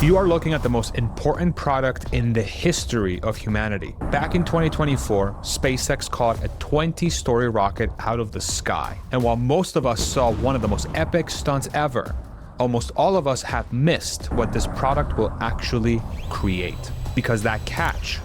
You are looking at the most important product in the history of humanity. Back in 2024, SpaceX caught a 20-story rocket out of the sky. And while most of us saw one of the most epic stunts ever, almost all of us have missed what this product will actually create. Because that catch,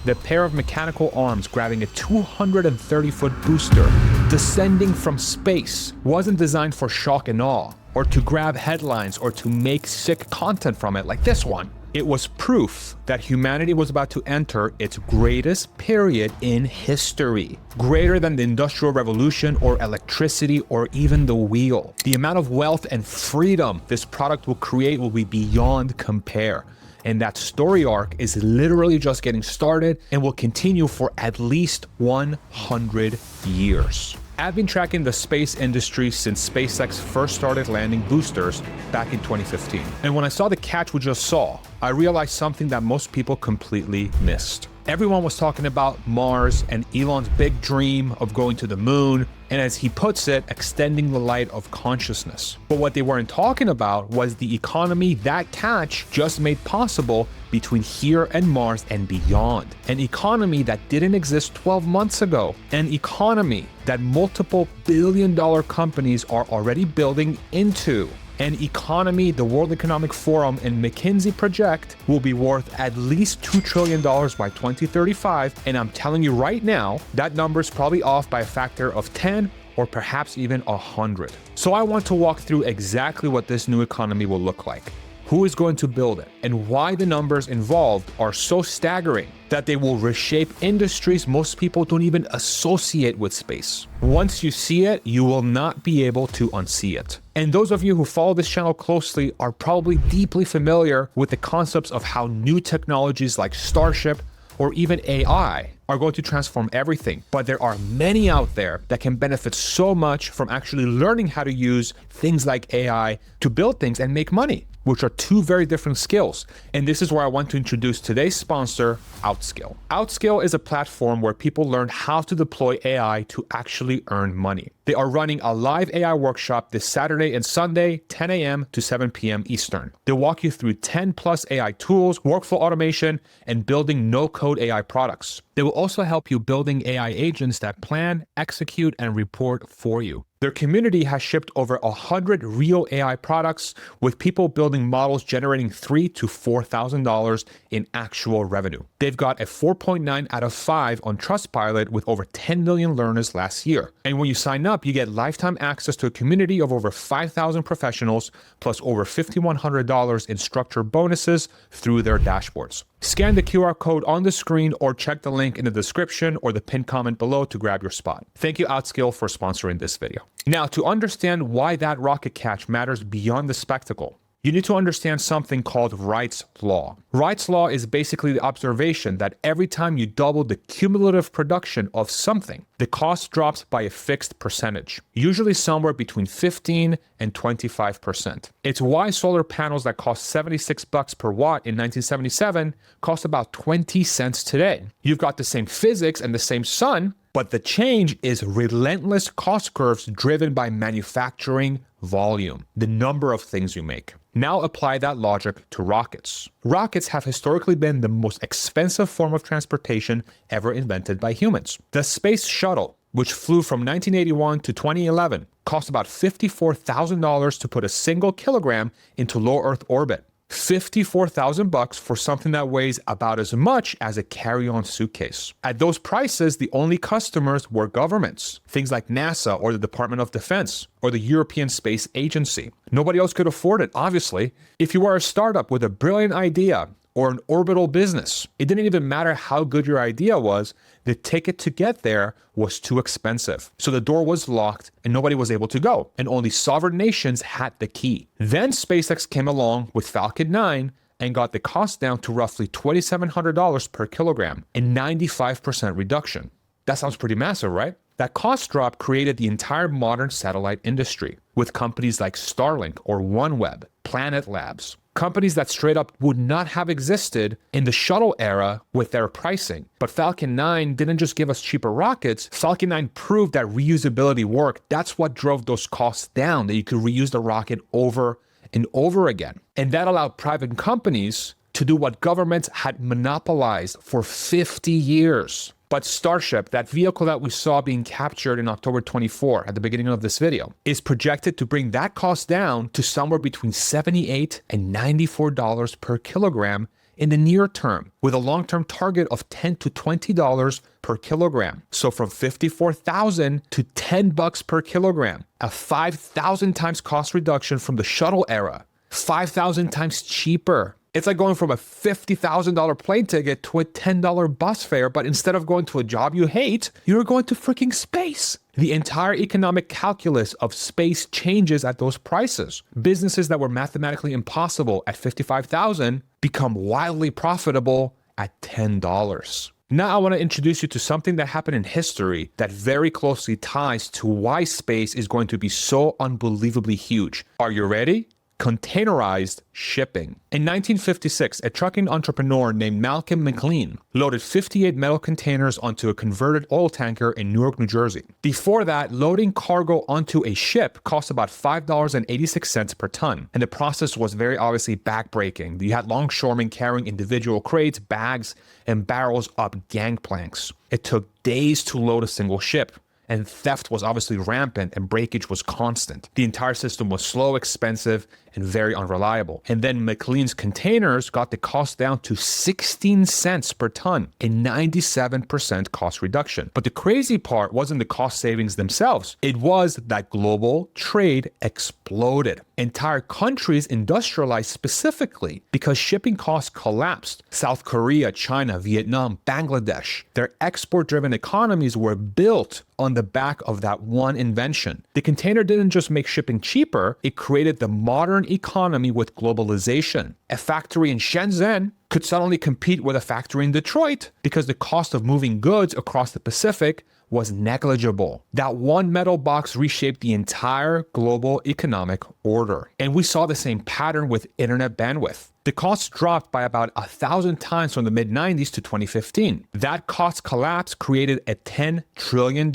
the pair of mechanical arms grabbing a 230-foot booster descending from space, wasn't designed for shock and awe, or to grab headlines, or to make sick content from it like this one. It was proof that humanity was about to enter its greatest period in history. Greater than the Industrial Revolution or electricity or even the wheel. The amount of wealth and freedom this product will create will be beyond compare. And that story arc is literally just getting started and will continue for at least 100 years. I've been tracking the space industry since SpaceX first started landing boosters back in 2015. And when I saw the catch we just saw, I realized something that most people completely missed. Everyone was talking about Mars and Elon's big dream of going to the moon, and as he puts it, extending the light of consciousness. But what they weren't talking about was the economy that catch just made possible between here and Mars and beyond. An economy that didn't exist 12 months ago. An economy that multiple billion-dollar companies are already building into. An economy the World Economic Forum and McKinsey project will be worth at least $2 trillion by 2035, and I'm telling you right now, that number is probably off by a factor of 10 or perhaps even 100. So I want to walk through exactly what this new economy will look like, who is going to build it, and why the numbers involved are so staggering that they will reshape industries most people don't even associate with space. Once you see it, you will not be able to unsee it. And those of you who follow this channel closely are probably deeply familiar with the concepts of how new technologies like Starship or even AI are going to transform everything. But there are many out there that can benefit so much from actually learning how to use things like AI to build things and make money, which are two very different skills. And this is where I want to introduce today's sponsor, Outskill. Outskill is a platform where people learn how to deploy AI to actually earn money. They are running a live AI workshop this Saturday and Sunday, 10 a.m. to 7 p.m. Eastern. They'll walk you through 10 plus AI tools, workflow automation, and building no-code AI products. They will also help you building AI agents that plan, execute, and report for you. Their community has shipped over 100 real AI products, with people building models generating $3,000 to $4,000 in actual revenue. They've got a 4.9 out of 5 on Trustpilot with over 10 million learners last year. And when you sign up, you get lifetime access to a community of over 5,000 professionals, plus over $5,100 in structured bonuses through their dashboards. Scan the QR code on the screen or check the link in the description or the pinned comment below to grab your spot. Thank you, Outskill, for sponsoring this video. Now, to understand why that rocket catch matters beyond the spectacle, you need to understand something called Wright's Law. Wright's Law is basically the observation that every time you double the cumulative production of something, the cost drops by a fixed percentage, usually somewhere between 15 and 25%. It's why solar panels that cost $76 per watt in 1977 cost about 20 cents today. You've got the same physics and the same sun, but the change is relentless cost curves driven by manufacturing volume, the number of things you make. Now apply that logic to rockets. Rockets have historically been the most expensive form of transportation ever invented by humans. The Space Shuttle, which flew from 1981 to 2011, cost about $54,000 to put a single kilogram into low Earth orbit. $54,000 for something that weighs about as much as a carry-on suitcase. At those prices, the only customers were governments, things like NASA or the Department of Defense or the European Space Agency. Nobody else could afford it, obviously. If you were a startup with a brilliant idea or an orbital business, it didn't even matter how good your idea was, the ticket to get there was too expensive. So the door was locked and nobody was able to go, and only sovereign nations had the key. Then SpaceX came along with Falcon 9 and got the cost down to roughly $2,700 per kilogram, a 95% reduction. That sounds pretty massive, right? That cost drop created the entire modern satellite industry, with companies like Starlink or OneWeb, Planet Labs, companies that straight up would not have existed in the shuttle era with their pricing. But Falcon 9 didn't just give us cheaper rockets. Falcon 9 proved that reusability worked. That's what drove those costs down, that you could reuse the rocket over and over again. And that allowed private companies to do what governments had monopolized for 50 years. But Starship, that vehicle that we saw being captured in October 24 at the beginning of this video, is projected to bring that cost down to somewhere between $78 and $94 per kilogram in the near term, with a long-term target of $10 to $20 per kilogram. So from $54,000 to $10 per kilogram, a 5,000 times cost reduction from the shuttle era, 5,000 times cheaper. It's like going from a $50,000 plane ticket to a $10 bus fare, but instead of going to a job you hate, you're going to freaking space. The entire economic calculus of space changes at those prices. Businesses that were mathematically impossible at $55,000 become wildly profitable at $10. Now I want to introduce you to something that happened in history that very closely ties to why space is going to be so unbelievably huge. Are you ready? Containerized shipping. In 1956, a trucking entrepreneur named Malcolm McLean loaded 58 metal containers onto a converted oil tanker in Newark, New Jersey. Before that, loading cargo onto a ship cost about $5.86 per ton, and the process was very obviously backbreaking. You had longshoremen carrying individual crates, bags, and barrels up gangplanks. It took days to load a single ship, and theft was obviously rampant and breakage was constant. The entire system was slow, expensive, and very unreliable. And then McLean's containers got the cost down to 16 cents per ton, a 97% cost reduction. But the crazy part wasn't the cost savings themselves. It was that global trade exploded. Entire countries industrialized specifically because shipping costs collapsed. South Korea, China, Vietnam, Bangladesh, their export-driven economies were built on the back of that one invention. The container didn't just make shipping cheaper, it created the modern economy with globalization. A factory in Shenzhen could suddenly compete with a factory in Detroit because the cost of moving goods across the Pacific was negligible. That one metal box reshaped the entire global economic order. And we saw the same pattern with internet bandwidth. The cost dropped by about 1,000 times from the mid-90s to 2015. That cost collapse created a $10 trillion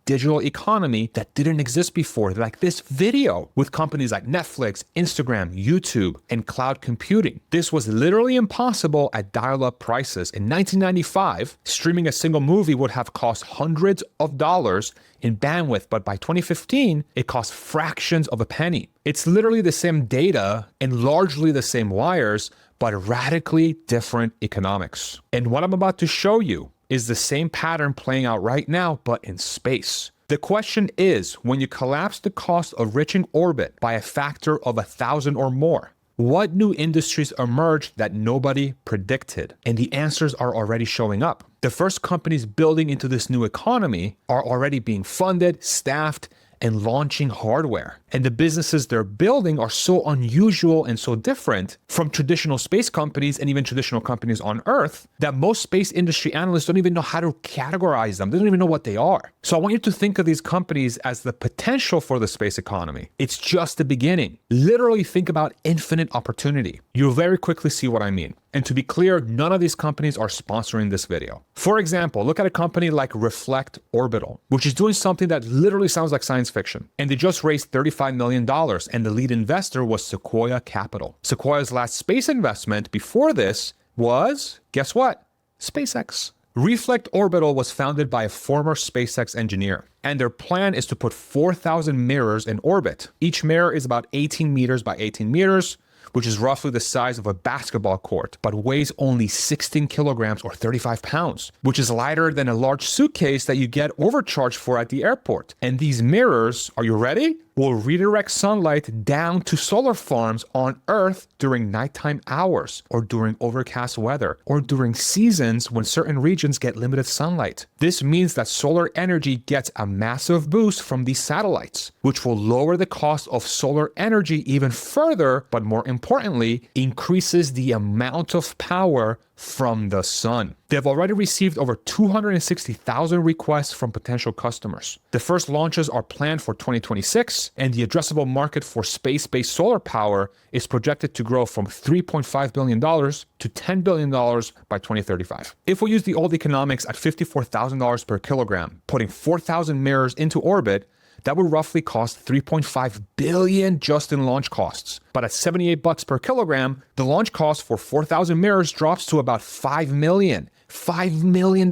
digital economy that didn't exist before, like this video, with companies like Netflix, Instagram, YouTube, and cloud computing. This was literally impossible at dial-up prices. In 1995, streaming a single movie would have cost hundreds of dollars in bandwidth, but by 2015, it cost fractions of a penny. It's literally the same data and largely the same wires, but radically different economics. And what I'm about to show you is the same pattern playing out right now, but in space. The question is, when you collapse the cost of reaching orbit by a factor of 1,000 or more, what new industries emerged that nobody predicted? And the answers are already showing up. The first companies building into this new economy are already being funded, staffed, and launching hardware. And the businesses they're building are so unusual and so different from traditional space companies and even traditional companies on Earth that most space industry analysts don't even know how to categorize them. They don't even know what they are. So I want you to think of these companies as the potential for the space economy. It's just the beginning. Literally think about infinite opportunity. You'll very quickly see what I mean. And to be clear, none of these companies are sponsoring this video. For example, look at a company like Reflect Orbital, which is doing something that literally sounds like science fiction. And they just raised $35 million, and the lead investor was Sequoia Capital. Sequoia's last space investment before this was, guess what? SpaceX. Reflect Orbital was founded by a former SpaceX engineer, and their plan is to put 4,000 mirrors in orbit. Each mirror is about 18 meters by 18 meters, which is roughly the size of a basketball court, but weighs only 16 kilograms or 35 pounds, which is lighter than a large suitcase that you get overcharged for at the airport. And these mirrors, are you ready? Will redirect sunlight down to solar farms on Earth during nighttime hours, or during overcast weather, or during seasons when certain regions get limited sunlight. This means that solar energy gets a massive boost from these satellites, which will lower the cost of solar energy even further, but more importantly, increases the amount of power from the sun. They've already received over 260,000 requests from potential customers. The first launches are planned for 2026, and the addressable market for space-based solar power is projected to grow from $3.5 billion to $10 billion by 2035. If we use the old economics at $54,000 per kilogram, putting 4,000 mirrors into orbit that would roughly cost $3.5 billion just in launch costs. But at $78 per kilogram, the launch cost for 4,000 mirrors drops to about $5 million. $5 million.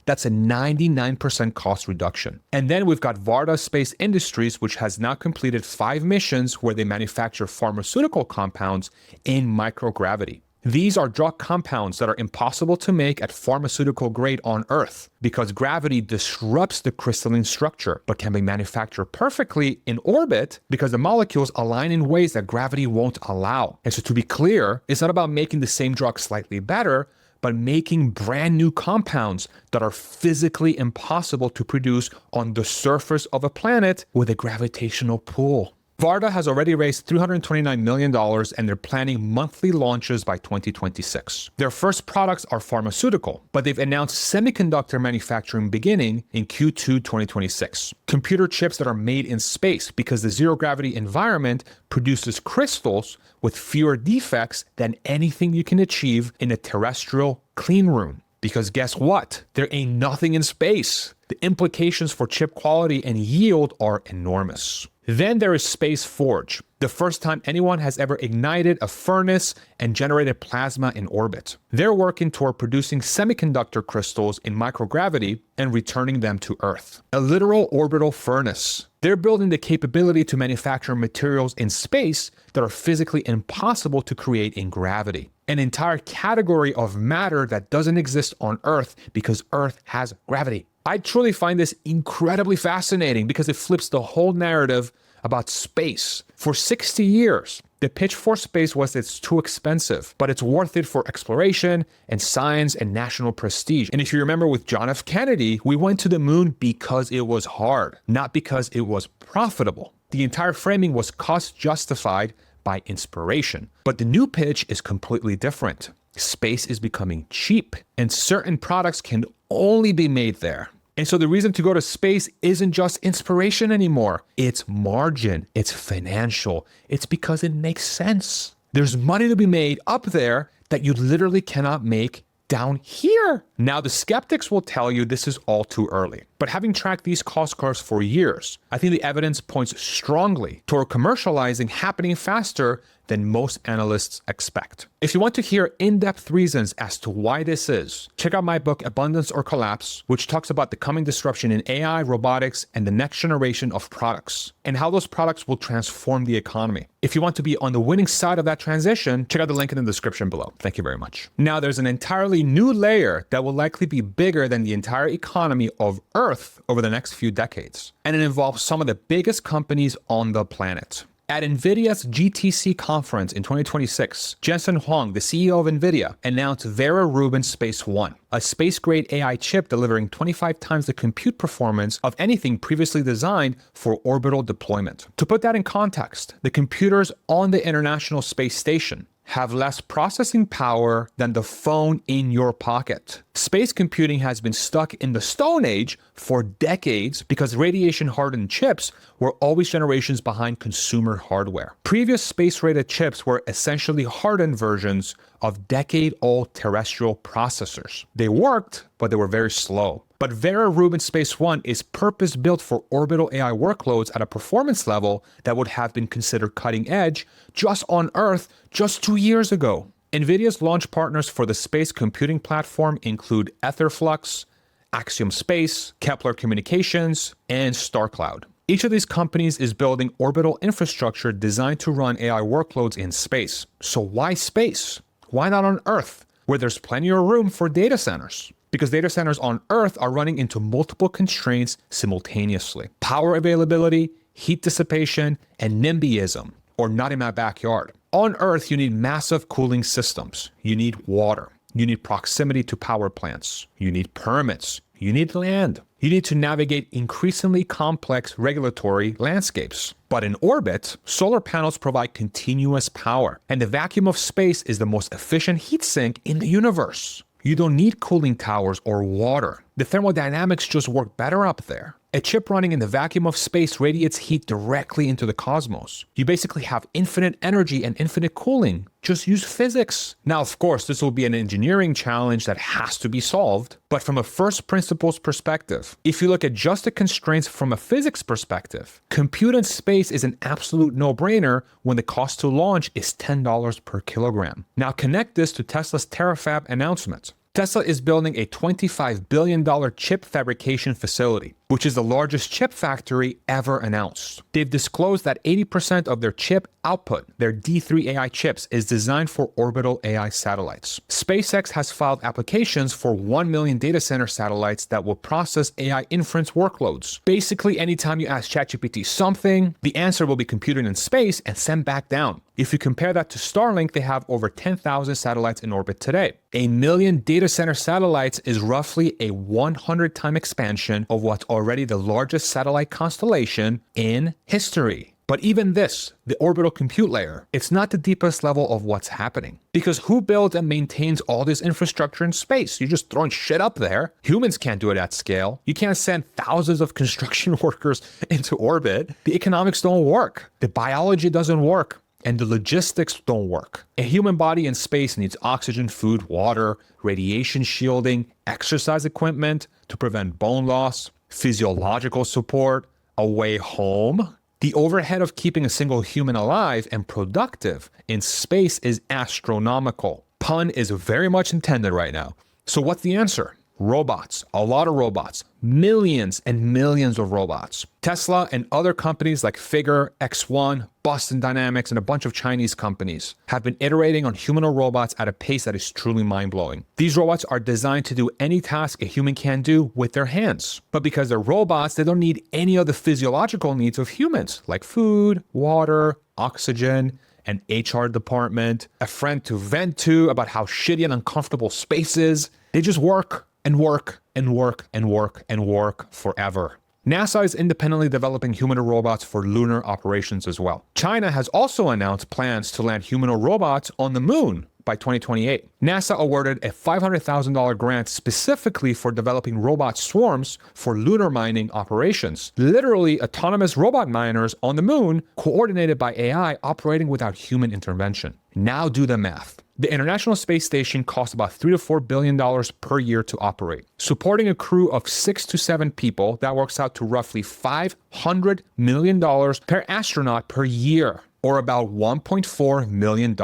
That's a 99% cost reduction. And then we've got Varda Space Industries, which has now completed 5 missions where they manufacture pharmaceutical compounds in microgravity. These are drug compounds that are impossible to make at pharmaceutical grade on Earth because gravity disrupts the crystalline structure, but can be manufactured perfectly in orbit because the molecules align in ways that gravity won't allow. And so to be clear, it's not about making the same drug slightly better, but making brand new compounds that are physically impossible to produce on the surface of a planet with a gravitational pull. Varda has already raised $329 million and they're planning monthly launches by 2026. Their first products are pharmaceutical, but they've announced semiconductor manufacturing beginning in Q2 2026. Computer chips that are made in space because the zero gravity environment produces crystals with fewer defects than anything you can achieve in a terrestrial clean room. Because guess what? There ain't nothing in space. The implications for chip quality and yield are enormous. Then there is Space Forge, the first time anyone has ever ignited a furnace and generated plasma in orbit. They're working toward producing semiconductor crystals in microgravity and returning them to Earth. A literal orbital furnace. They're building the capability to manufacture materials in space that are physically impossible to create in gravity. An entire category of matter that doesn't exist on Earth because Earth has gravity. I truly find this incredibly fascinating because it flips the whole narrative about space. For 60 years, the pitch for space was it's too expensive, but it's worth it for exploration and science and national prestige. And if you remember with John F. Kennedy, we went to the moon because it was hard, not because it was profitable. The entire framing was cost justified by inspiration. But the new pitch is completely different. Space is becoming cheap, and certain products can only be made there. And so the reason to go to space isn't just inspiration anymore. It's margin, it's financial, it's because it makes sense. There's money to be made up there that you literally cannot make down here. Now, the skeptics will tell you this is all too early. But having tracked these cost curves for years, I think the evidence points strongly toward commercializing happening faster than most analysts expect. If you want to hear in-depth reasons as to why this is, check out my book, Abundance or Collapse, which talks about the coming disruption in AI, robotics, and the next generation of products, and how those products will transform the economy. If you want to be on the winning side of that transition, check out the link in the description below. Thank you very much. Now, there's an entirely new layer that will likely be bigger than the entire economy of Earth over the next few decades, and it involves some of the biggest companies on the planet. At NVIDIA's GTC conference in 2026, Jensen Huang, the CEO of NVIDIA, announced Vera Rubin Space One, a space-grade AI chip delivering 25 times the compute performance of anything previously designed for orbital deployment. To put that in context, the computers on the International Space Station have less processing power than the phone in your pocket. Space computing has been stuck in the Stone Age for decades because radiation-hardened chips were always generations behind consumer hardware. Previous space-rated chips were essentially hardened versions of decade-old terrestrial processors. They worked, but they were very slow. But Vera Rubin Space One is purpose-built for orbital AI workloads at a performance level that would have been considered cutting edge just on Earth just 2 years ago. NVIDIA's launch partners for the space computing platform include Etherflux, Axiom Space, Kepler Communications, and StarCloud. Each of these companies is building orbital infrastructure designed to run AI workloads in space. So why space? Why not on Earth, where there's plenty of room for data centers? Because data centers on Earth are running into multiple constraints simultaneously. Power availability, heat dissipation, and NIMBYism, or not in my backyard. On Earth, you need massive cooling systems. You need water. You need proximity to power plants. You need permits. You need land. You need to navigate increasingly complex regulatory landscapes. But in orbit, solar panels provide continuous power, and the vacuum of space is the most efficient heat sink in the universe. You don't need cooling towers or water. The thermodynamics just work better up there. A chip running in the vacuum of space radiates heat directly into the cosmos. You basically have infinite energy and infinite cooling. Just use physics. Now, of course, this will be an engineering challenge that has to be solved, but from a first principles perspective, if you look at just the constraints from a physics perspective, compute in space is an absolute no-brainer when the cost to launch is $10 per kilogram. Now connect this to Tesla's Terafab announcement. Tesla is building a $25 billion chip fabrication facility, which is the largest chip factory ever announced. They've disclosed that 80% of their chip output, their D3 AI chips, is designed for Orbital AI satellites. SpaceX has filed applications for 1 million data center satellites that will process AI inference workloads. Basically, anytime you ask ChatGPT something, the answer will be computed in space and sent back down. If you compare that to Starlink, they have over 10,000 satellites in orbit today. 1 million data center satellites is roughly a 100-time expansion of what's already the largest satellite constellation in history. But even this, the orbital compute layer, it's not the deepest level of what's happening. Because who builds and maintains all this infrastructure in space? You're just throwing shit up there. Humans can't do it at scale. You can't send thousands of construction workers into orbit. The economics don't work. The biology doesn't work. And the logistics don't work. A human body in space needs oxygen, food, water, radiation shielding, exercise equipment to prevent bone loss, physiological support, a way home. The overhead of keeping a single human alive and productive in space is astronomical. Pun is very much intended right now. So what's the answer? Robots, a lot of robots, millions and millions of robots. Tesla and other companies like Figure, X1, Boston Dynamics, and a bunch of Chinese companies have been iterating on humanoid robots at a pace that is truly mind-blowing. These robots are designed to do any task a human can do with their hands. But because they're robots, they don't need any of the physiological needs of humans, like food, water, oxygen, an HR department, a friend to vent to about how shitty and uncomfortable space is. They just work and work and work and work and work forever. NASA is independently developing humanoid robots for lunar operations as well. China has also announced plans to land humanoid robots on the moon by 2028. NASA awarded a $500,000 grant specifically for developing robot swarms for lunar mining operations. Literally autonomous robot miners on the moon, coordinated by AI operating without human intervention. Now do the math. The International Space Station costs about $3 to $4 billion per year to operate. Supporting a crew of 6 to 7 people, that works out to roughly $500 million per astronaut per year, or about $1.4 million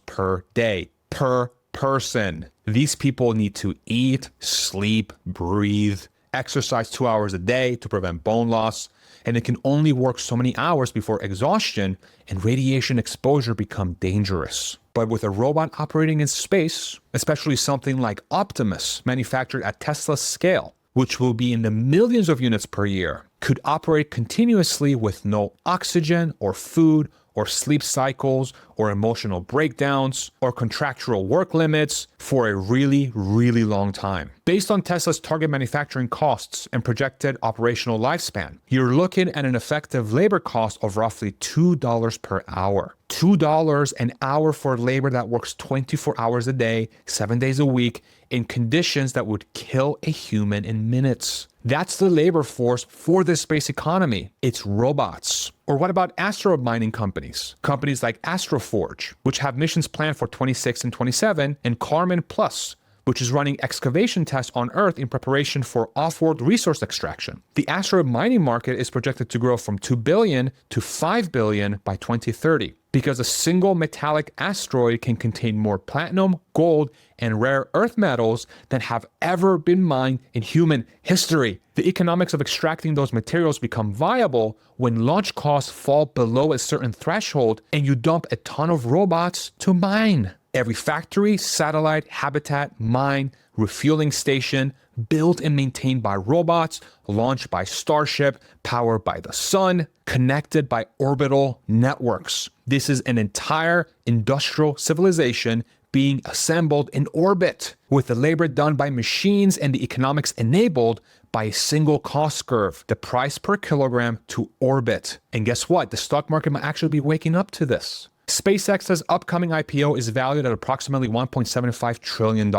per day, per person. These people need to eat, sleep, breathe, exercise 2 hours a day to prevent bone loss, and it can only work so many hours before exhaustion and radiation exposure become dangerous. But with a robot operating in space, especially something like Optimus, manufactured at Tesla's scale, which will be in the millions of units per year, could operate continuously with no oxygen or food or sleep cycles or emotional breakdowns or contractual work limits for a really, really long time. Based on Tesla's target manufacturing costs and projected operational lifespan, you're looking at an effective labor cost of roughly $2 per hour. $2 an hour for labor that works 24 hours a day, 7 days a week, in conditions that would kill a human in minutes. That's the labor force for the space economy. It's robots. Or what about asteroid mining companies? Companies like Astroforge, which have missions planned for 26 and 27, and Carmen Plus, which is running excavation tests on Earth in preparation for off-world resource extraction. The asteroid mining market is projected to grow from $2 billion to $5 billion by 2030, because a single metallic asteroid can contain more platinum, gold, and rare earth metals than have ever been mined in human history. The economics of extracting those materials become viable when launch costs fall below a certain threshold and you dump a ton of robots to mine. Every factory, satellite, habitat, mine, refueling station, built and maintained by robots, launched by Starship, powered by the sun, connected by orbital networks. This is an entire industrial civilization being assembled in orbit, with the labor done by machines and the economics enabled by a single cost curve, the price per kilogram to orbit. And guess what? The stock market might actually be waking up to this. SpaceX's upcoming IPO is valued at approximately $1.75 trillion.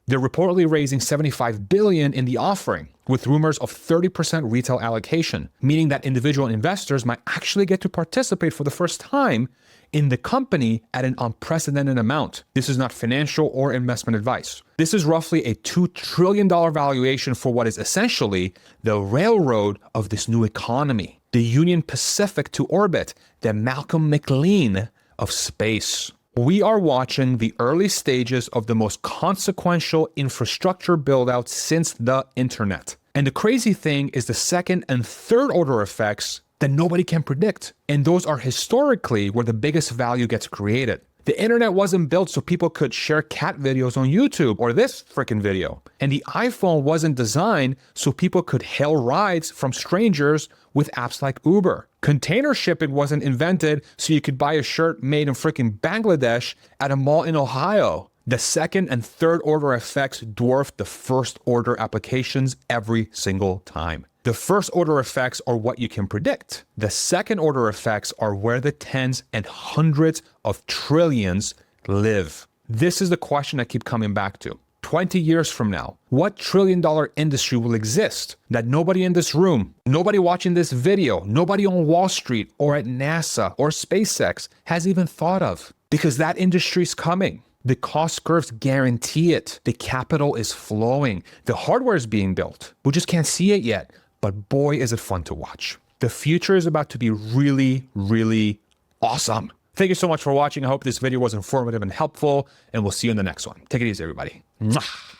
They're reportedly raising $75 billion in the offering, with rumors of 30% retail allocation, meaning that individual investors might actually get to participate for the first time in the company at an unprecedented amount. This is not financial or investment advice. This is roughly a $2 trillion valuation for what is essentially the railroad of this new economy, the Union Pacific to orbit, the Malcolm McLean of space. We are watching the early stages of the most consequential infrastructure build-out since the internet. And the crazy thing is the second and third order effects that nobody can predict. And those are historically where the biggest value gets created. The internet wasn't built so people could share cat videos on YouTube or this freaking video. And the iPhone wasn't designed so people could hail rides from strangers with apps like Uber. Container shipping wasn't invented so you could buy a shirt made in freaking Bangladesh at a mall in Ohio. The second and third order effects dwarf the first order applications every single time. The first order effects are what you can predict. The second order effects are where the tens and hundreds of trillions live. This is the question I keep coming back to. 20 years from now, what trillion-dollar industry will exist that nobody in this room, nobody watching this video, nobody on Wall Street or at NASA or SpaceX has even thought of? Because that industry's coming. The cost curves guarantee it. The capital is flowing. The hardware is being built. We just can't see it yet. But boy, is it fun to watch. The future is about to be really, really awesome. Thank you so much for watching. I hope this video was informative and helpful, and we'll see you in the next one. Take it easy, everybody. Mwah.